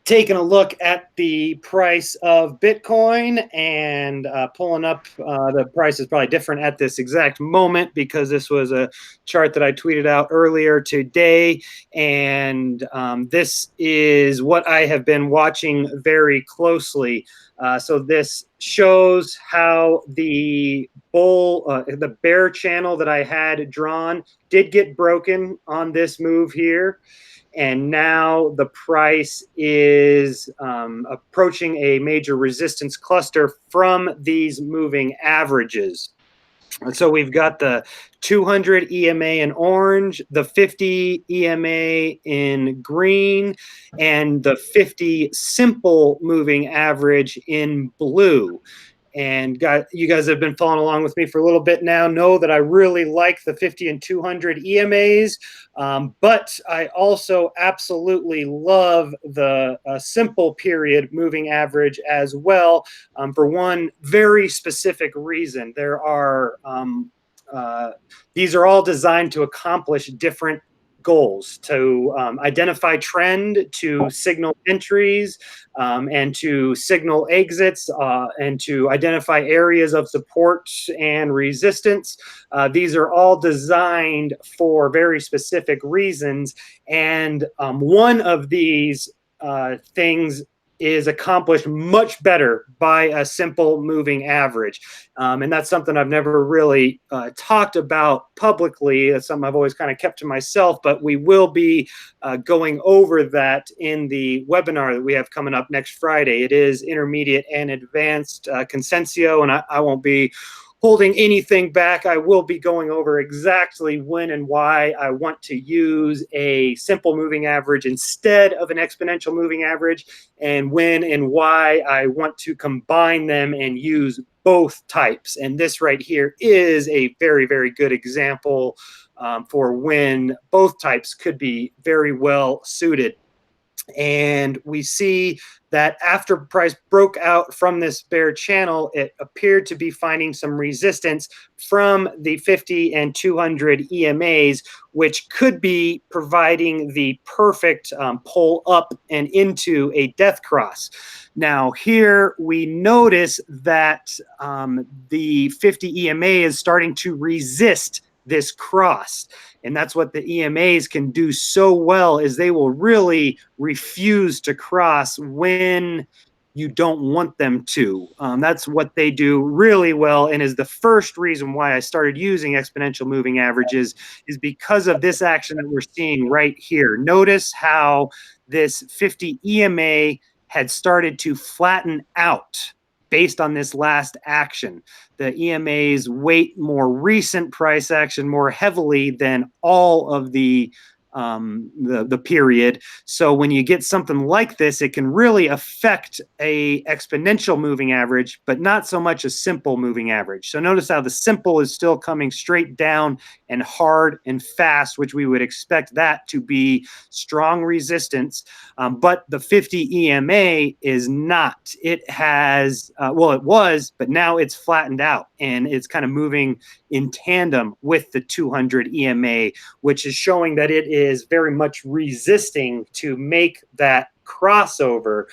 taking a look at the price of Bitcoin and pulling up, the price is probably different at this exact moment because this was a chart that I tweeted out earlier today. And this is what I have been watching very closely. So this shows how the the bear channel that I had drawn did get broken on this move here. And now the price is approaching a major resistance cluster from these moving averages. And so we've got the 200 EMA in orange, the 50 EMA in green, and the 50 simple moving average in blue. And you guys have been following along with me for a little bit now, know that I really like the 50 and 200 EMAs, but I also absolutely love the simple period moving average as well, for one very specific reason. There are these are all designed to accomplish different goals: to identify trend, to signal entries, and to signal exits, and to identify areas of support and resistance. These are all designed for very specific reasons, and one of these things is accomplished much better by a simple moving average. And that's something I've never really talked about publicly. That's something I've always kind of kept to myself, but we will be going over that in the webinar that we have coming up next Friday. It is intermediate and advanced consensio, and I won't be holding anything back. I will be going over exactly when and why I want to use a simple moving average instead of an exponential moving average, and when and why I want to combine them and use both types. And this right here is a very, very good example for when both types could be very well suited. And we see that after price broke out from this bear channel, it appeared to be finding some resistance from the 50 and 200 EMAs, which could be providing the perfect pull up and into a death cross. Now here we notice that the 50 EMA is starting to resist this cross. And that's what the EMAs can do so well, is they will really refuse to cross when you don't want them to. That's what they do really well, and is the first reason why I started using exponential moving averages, is because of this action that we're seeing right here. Notice how this 50 EMA had started to flatten out based on this last action. The EMAs weight more recent price action more heavily than all of the period. So when you get something like this, it can really affect a exponential moving average, but not so much a simple moving average. So notice how the simple is still coming straight down and hard and fast, which we would expect that to be strong resistance. But the 50 EMA is not. It has, well, it was, but now it's flattened out and it's kind of moving in tandem with the 200 EMA, which is showing that it is very much resisting to make that crossover.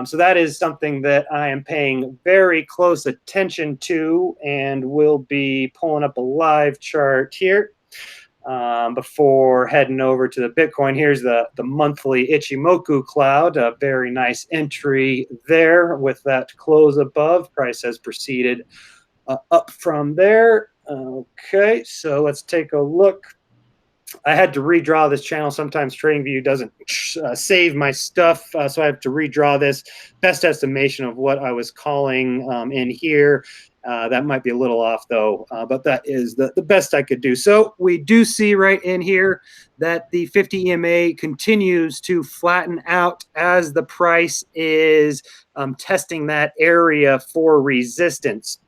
So that is something that I am paying very close attention to, and we'll be pulling up a live chart here before heading over to the Bitcoin. Here's the monthly Ichimoku cloud, a very nice entry there with that close above. Price has proceeded up from there. Okay, so let's take a look. I had to redraw this channel. Sometimes TradingView doesn't save my stuff, so I have to redraw this. Best estimation of what I was calling in here. That might be a little off, though, but that is the best I could do. So we do see right in here that the 50 EMA continues to flatten out as the price is testing that area for resistance.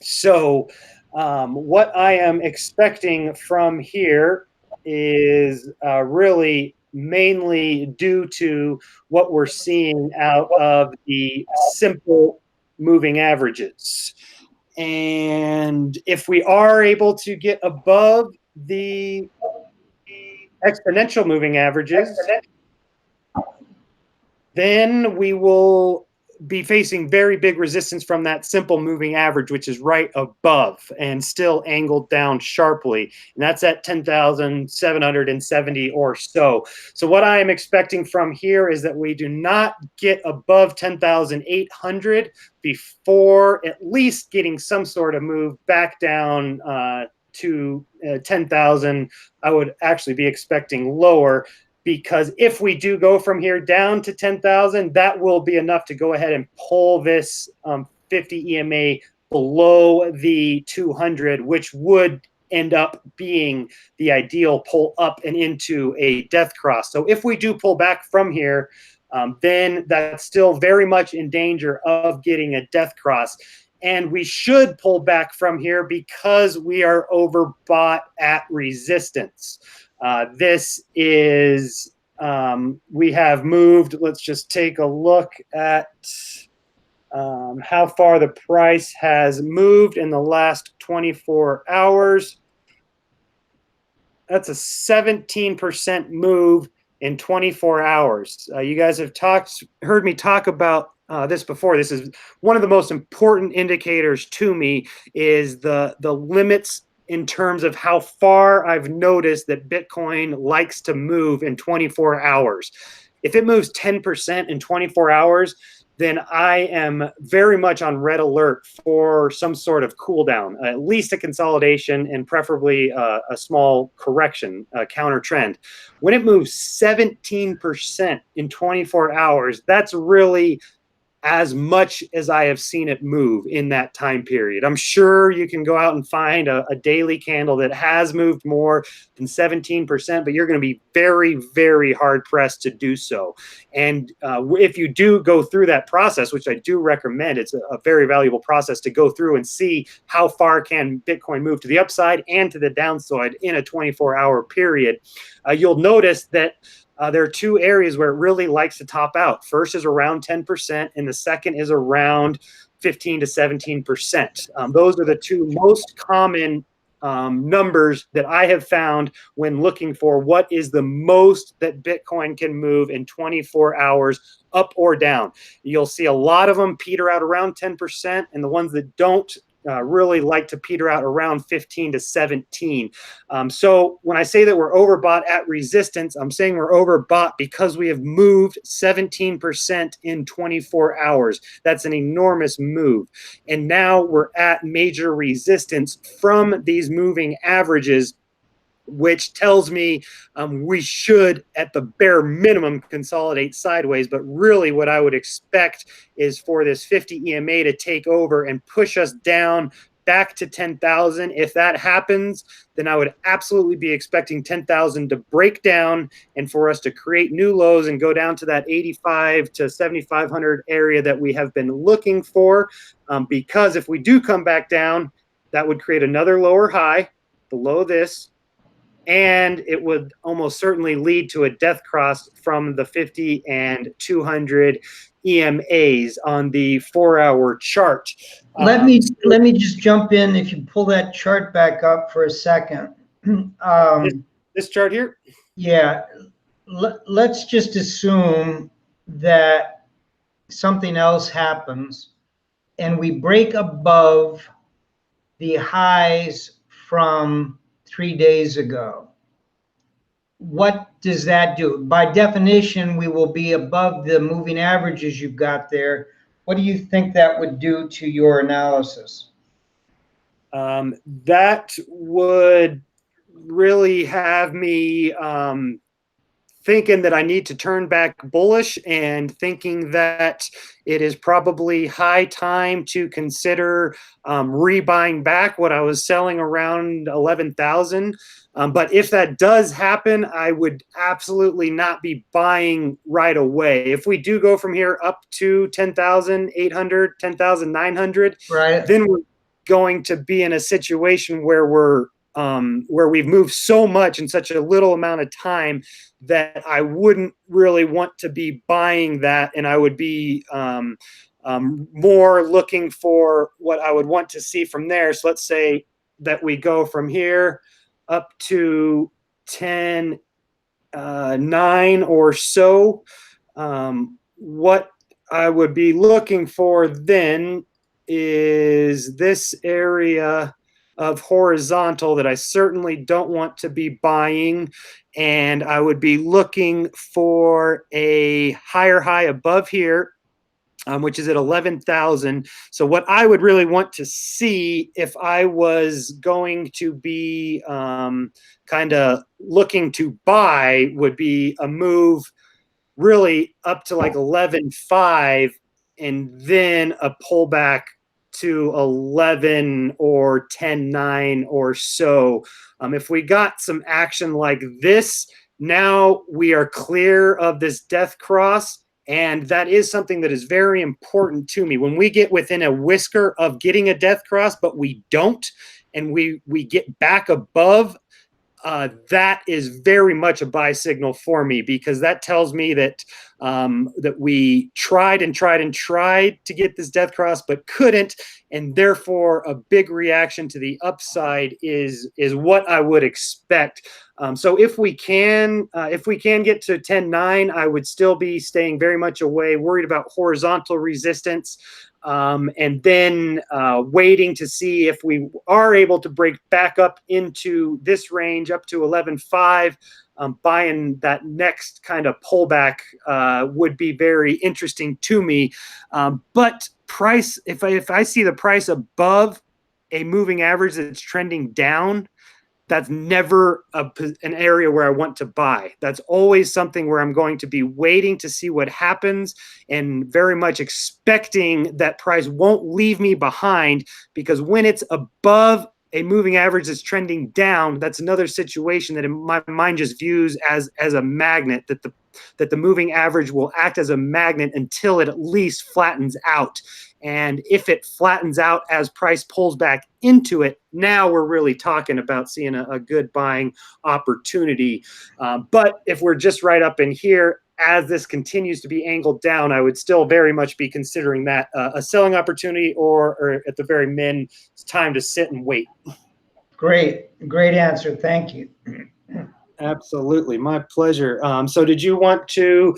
So what I am expecting from here is really mainly due to what we're seeing out of the simple moving averages. And if we are able to get above the exponential moving averages, then we will be facing very big resistance from that simple moving average, which is right above and still angled down sharply. And that's at 10,770 or so. So what I am expecting from here is that we do not get above 10,800 before at least getting some sort of move back down to 10,000. I would actually be expecting lower, because if we do go from here down to 10,000, that will be enough to go ahead and pull this 50 EMA below the 200, which would end up being the ideal pull up and into a death cross. So if we do pull back from here, then that's still very much in danger of getting a death cross. And we should pull back from here because we are overbought at resistance. This is, we have moved. Let's just take a look at how far the price has moved in the last 24 hours. That's a 17% move in 24 hours. You guys have heard me talk about this before. This is one of the most important indicators to me, is the limits in terms of how far I've noticed that Bitcoin likes to move in 24 hours. If it moves 10% in 24 hours, then I am very much on red alert for some sort of cool down, at least a consolidation, and preferably a small correction, a counter trend. When it moves 17% in 24 hours, that's really as much as I have seen it move in that time period. I'm sure you can go out and find a daily candle that has moved more than 17%, but you're going to be very, very hard pressed to do so. And if you do go through that process, which I do recommend, it's a very valuable process to go through and see how far can Bitcoin move to the upside and to the downside in a 24-hour period. You'll notice that there are two areas where it really likes to top out. First is around 10%, and the second is around 15 to 17%. Those are the two most common numbers that I have found when looking for what is the most that Bitcoin can move in 24 hours up or down. You'll see a lot of them peter out around 10%, and the ones that don't really like to peter out around 15 to 17. So when I say that we're overbought at resistance, I'm saying we're overbought because we have moved 17% in 24 hours. That's an enormous move. And now we're at major resistance from these moving averages, which tells me we should, at the bare minimum, consolidate sideways. But really what I would expect is for this 50 EMA to take over and push us down back to 10,000. If that happens, then I would absolutely be expecting 10,000 to break down and for us to create new lows and go down to that 85 to 7,500 area that we have been looking for. Because if we do come back down, that would create another lower high below this, and it would almost certainly lead to a death cross from the 50 and 200 EMAs on the 4-hour chart. Let me just jump in. If you pull that chart back up for a second. This chart here? Yeah. Let's just assume that something else happens and we break above the highs from 3 days ago. What does that do? By definition, we will be above the moving averages you've got there. What do you think that would do to your analysis? That would really have me thinking that I need to turn back bullish and thinking that it is probably high time to consider rebuying back what I was selling around 11,000. But if that does happen, I would absolutely not be buying right away. If we do go from here up to 10,800, 10,900, right, then we're going to be in a situation where we've moved so much in such a little amount of time that I wouldn't really want to be buying that, and I would be more looking for what I would want to see from there. So let's say that we go from here up to 10.9 or so. What I would be looking for then is this area of horizontal that I certainly don't want to be buying, and I would be looking for a higher high above here, which is at 11,000. So what I would really want to see if I was going to be kind of looking to buy would be a move really up to like 11.5 and then a pullback to 11 or 10.9 or so. If we got some action like this, now we are clear of this death cross. And that is something that is very important to me. When we get within a whisker of getting a death cross, but we don't, and we get back above, that is very much a buy signal for me, because that tells me that that we tried to get this death cross but couldn't, and therefore a big reaction to the upside is what I would expect. So if we can get to 10.9, I would still be staying very much away, worried about horizontal resistance. And then waiting to see if we are able to break back up into this range up to 11.5. Buying that next kind of pullback would be very interesting to me. But price, if I see the price above a moving average that's trending down, that's never an area where I want to buy. That's always something where I'm going to be waiting to see what happens and very much expecting that price won't leave me behind, because when it's above a moving average that's trending down, that's another situation that in my mind just views as a magnet, that the moving average will act as a magnet until it at least flattens out. And if it flattens out as price pulls back into it, now we're really talking about seeing a good buying opportunity. But if we're just right up in here, as this continues to be angled down, I would still very much be considering that a selling opportunity, or at the very min, it's time to sit and wait. Great answer. Thank you. Absolutely, my pleasure. So did you want to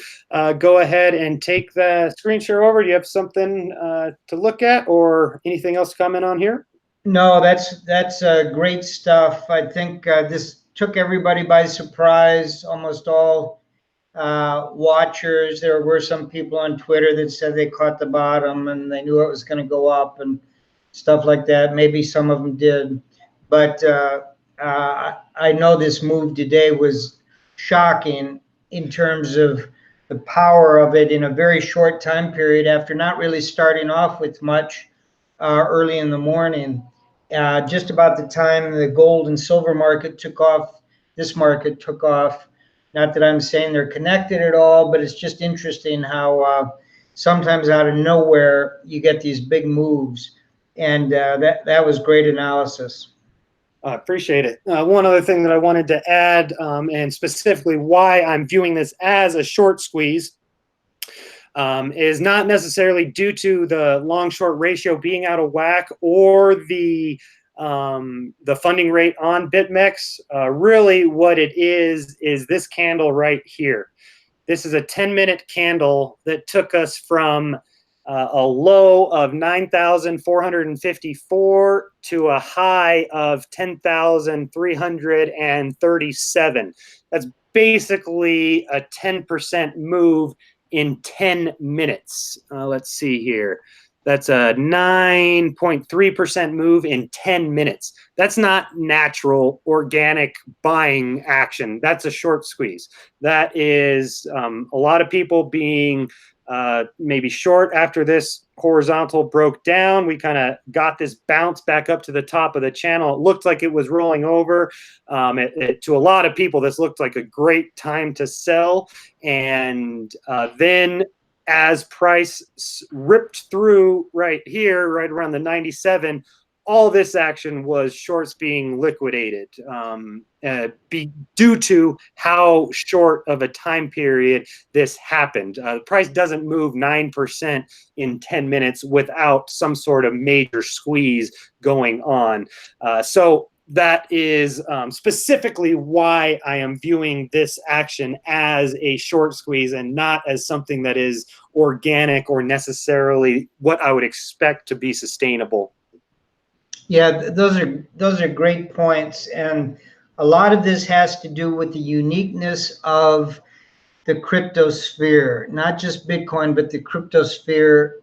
go ahead and take the screen share over? Do you have something to look at, or anything else to comment on here? No, that's great stuff. I think this took everybody by surprise, almost all watchers. There were some people on Twitter that said they caught the bottom and they knew it was going to go up and stuff like that. Maybe some of them did, but I know this move today was shocking in terms of the power of it in a very short time period, after not really starting off with much early in the morning. Just about the time the gold and silver market took off, this market took off. Not that I'm saying they're connected at all, but it's just interesting how sometimes out of nowhere you get these big moves, and that was great analysis. I appreciate it. One other thing that I wanted to add, and specifically why I'm viewing this as a short squeeze, is not necessarily due to the long-short ratio being out of whack or the funding rate on BitMEX. Really what it is this candle right here. This is a 10-minute candle that took us from a low of 9,454 to a high of 10,337. That's basically a 10% move in 10 minutes. Let's see here. That's a 9.3% move in 10 minutes. That's not natural, organic buying action. That's a short squeeze. That is a lot of people being maybe short after this horizontal broke down. We kind of got this bounce back up to the top of the channel. It looked like it was rolling over. To a lot of people, this looked like a great time to sell. And then as price ripped through right here, right around the 97, all this action was shorts being liquidated due to how short of a time period this happened. The price doesn't move 9% in 10 minutes without some sort of major squeeze going on. So that is specifically why I am viewing this action as a short squeeze and not as something that is organic or necessarily what I would expect to be sustainable. Yeah, those are great points, and a lot of this has to do with the uniqueness of the cryptosphere, not just Bitcoin, but the cryptosphere.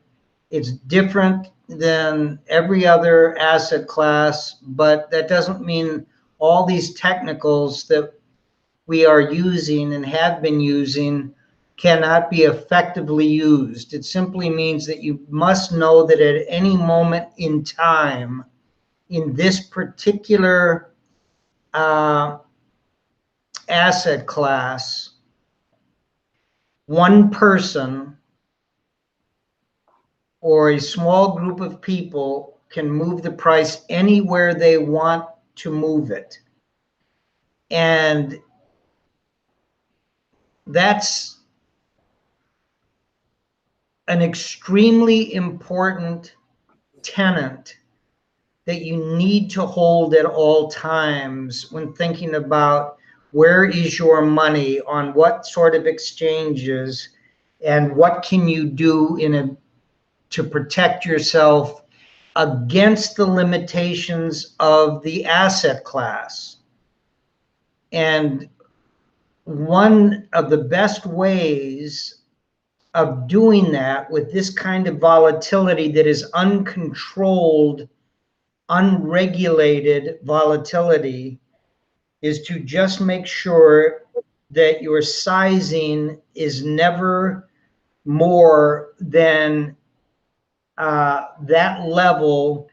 It's different than every other asset class, but that doesn't mean all these technicals that we are using and have been using cannot be effectively used. It simply means that you must know that at any moment in time, in this particular asset class, one person or a small group of people can move the price anywhere they want to move it. And that's an extremely important tenet that you need to hold at all times when thinking about where is your money, on what sort of exchanges, and what can you do to protect yourself against the limitations of the asset class. And one of the best ways of doing that with this kind of volatility that is uncontrolled, unregulated volatility, is to just make sure that your sizing is never more than that level,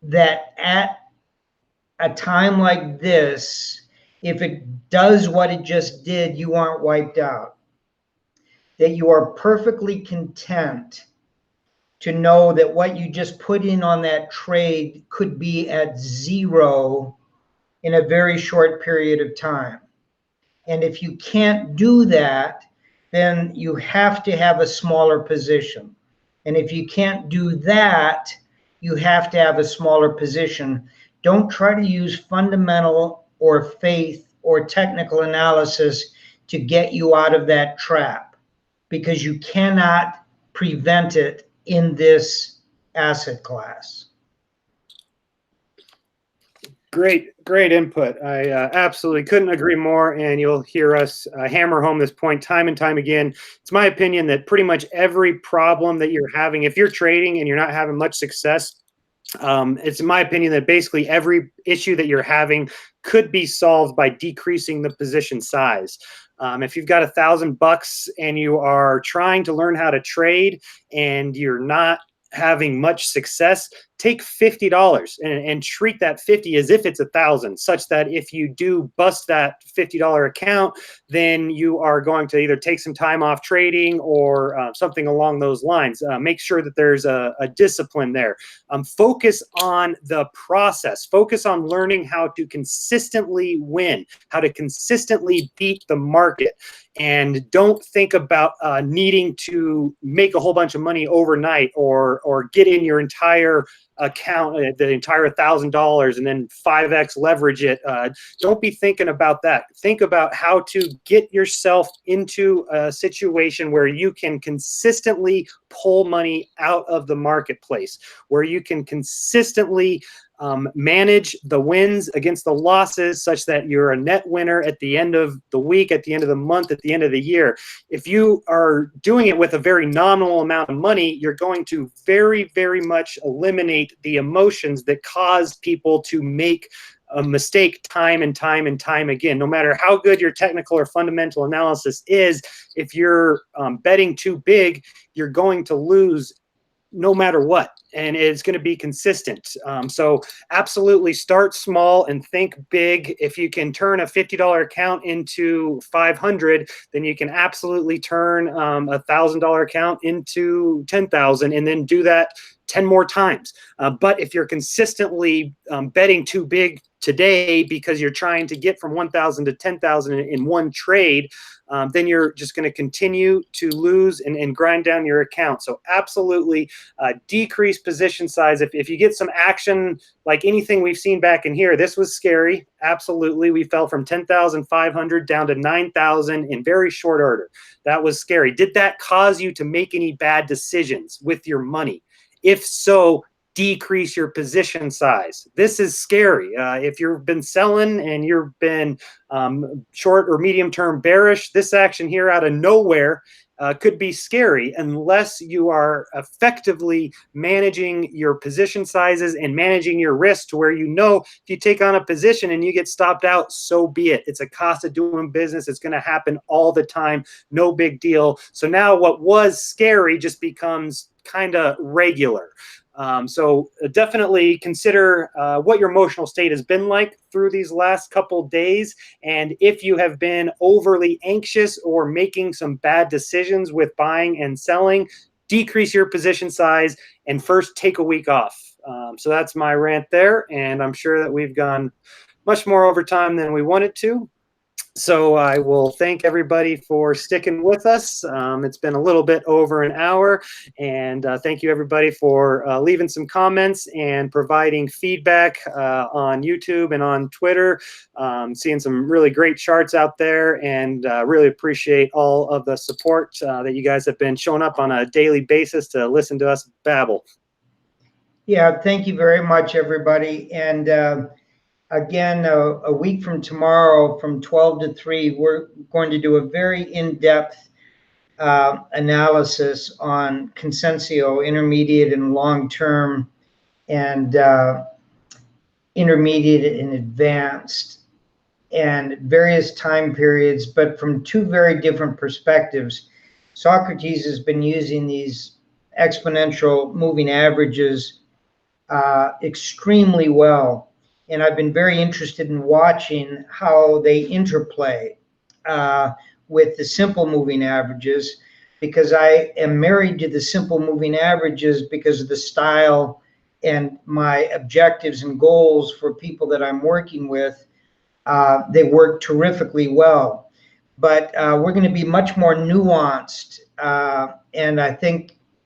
that at a time like this, if it does what it just did, you aren't wiped out. That you are perfectly content to know that what you just put in on that trade could be at zero in a very short period of time. And if you can't do that, then you have to have a smaller position. And if you can't do that, you have to have a smaller position. Don't try to use fundamental or faith or technical analysis to get you out of that trap, because you cannot prevent it in this asset class. Great input. I absolutely couldn't agree more, and you'll hear us hammer home this point time and time again. It's my opinion that pretty much every problem that you're having, if you're trading and you're not having much success, it's in my opinion that basically every issue that you're having could be solved by decreasing the position size. If you've got $1,000 and you are trying to learn how to trade and you're not having much success, take $50 and treat that 50 as if it's 1,000, such that if you do bust that $50 account, then you are going to either take some time off trading or something along those lines. Make sure that there's a discipline there. Focus on the process. Focus on learning how to consistently win, how to consistently beat the market. And don't think about needing to make a whole bunch of money overnight or get in your entire account, the entire $1,000, and then 5x leverage it. Don't be thinking about that. Think about how to get yourself into a situation where you can consistently pull money out of the marketplace, where you can consistently manage the wins against the losses such that you're a net winner at the end of the week, at the end of the month, at the end of the year. If you are doing it with a very nominal amount of money, you're going to very, very much eliminate the emotions that cause people to make a mistake time and time and time again. No matter how good your technical or fundamental analysis is, if you're betting too big, you're going to lose no matter what, and it's going to be consistent. So absolutely start small and think big. If you can turn a $50 account into 500, then you can absolutely turn a $1,000 account into 10,000, and then do that 10 more times. But if you're consistently betting too big today because you're trying to get from 1,000 to 10,000 in one trade, then you're just going to continue to lose and grind down your account. So absolutely decrease position size. If you get some action, like anything we've seen back in here, this was scary. Absolutely. We fell from 10,500 down to 9,000 in very short order. That was scary. Did that cause you to make any bad decisions with your money? If so, decrease your position size. This is scary. If you've been selling and you've been short or medium term bearish, this action here out of nowhere could be scary unless you are effectively managing your position sizes and managing your risk to where you know if you take on a position and you get stopped out, so be it. It's a cost of doing business. It's going to happen all the time. No big deal. So now what was scary just becomes kind of regular. So definitely consider what your emotional state has been like through these last couple days. And if you have been overly anxious or making some bad decisions with buying and selling, decrease your position size and first take a week off. So that's my rant there. And I'm sure that we've gone much more over time than we wanted to. So I will thank everybody for sticking with us. It's been a little bit over an hour, and thank you everybody for leaving some comments and providing feedback on YouTube and on Twitter. Seeing some really great charts out there, and really appreciate all of the support that you guys have been showing up on a daily basis to listen to us babble. Yeah, thank you very much, everybody. And again, a week from tomorrow, from 12 to 3, we're going to do a very in-depth analysis on Consensio, intermediate and long-term. And intermediate, and advanced, and various time periods, but from two very different perspectives. Socrates has been using these exponential moving averages extremely well. And I've been very interested in watching how they interplay with the simple moving averages, because I am married to the simple moving averages because of the style and my objectives and goals for people that I'm working with. They work terrifically well. But we're going to be much more nuanced. And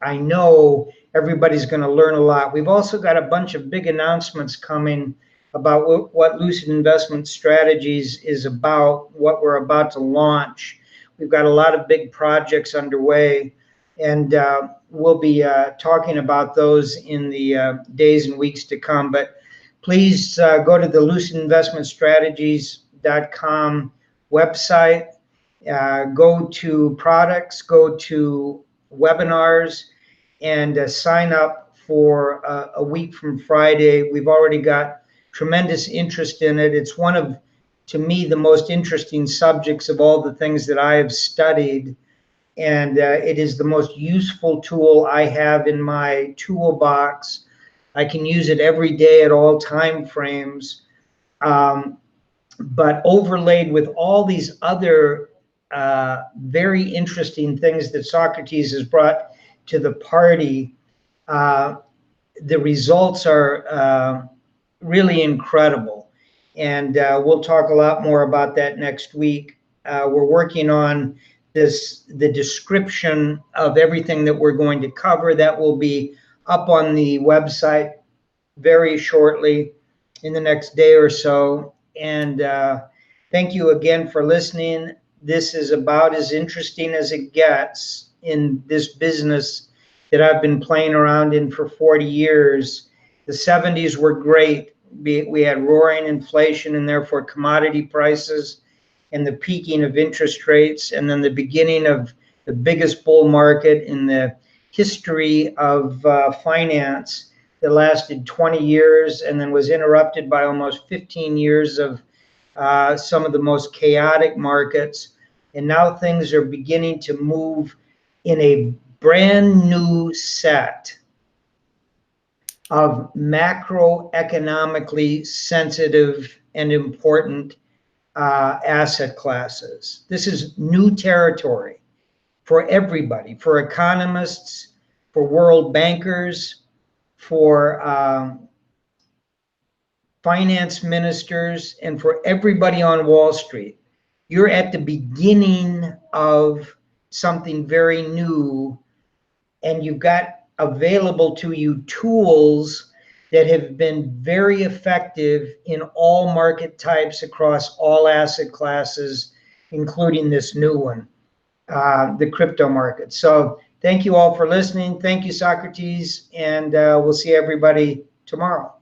I know everybody's going to learn a lot. We've also got a bunch of big announcements coming about what Lucid Investment Strategies is about, what we're about to launch. We've got a lot of big projects underway, and we'll be talking about those in the days and weeks to come. But please go to the lucidinvestmentstrategies.com website, go to products, go to webinars, and sign up for a week from Friday. We've already got tremendous interest in it. It's one of, to me, the most interesting subjects of all the things that I have studied. And it is the most useful tool I have in my toolbox. I can use it every day at all time frames. But overlaid with all these other very interesting things that Socrates has brought to the party, the results are really incredible. And we'll talk a lot more about that next week. We're working on the description of everything that we're going to cover. That will be up on the website very shortly, in the next day or so. And thank you again for listening. This is about as interesting as it gets in this business that I've been playing around in for 40 years. The 70s were great. We had roaring inflation and therefore commodity prices and the peaking of interest rates, and then the beginning of the biggest bull market in the history of finance that lasted 20 years and then was interrupted by almost 15 years of some of the most chaotic markets. And now things are beginning to move in a brand new set of macroeconomically sensitive and important asset classes. This is new territory for everybody, for economists, for world bankers, for finance ministers, and for everybody on Wall Street. You're at the beginning of something very new, and you've got available to you tools that have been very effective in all market types across all asset classes, including this new one, the crypto market. So thank you all for listening. Thank you, Socrates, and we'll see everybody tomorrow.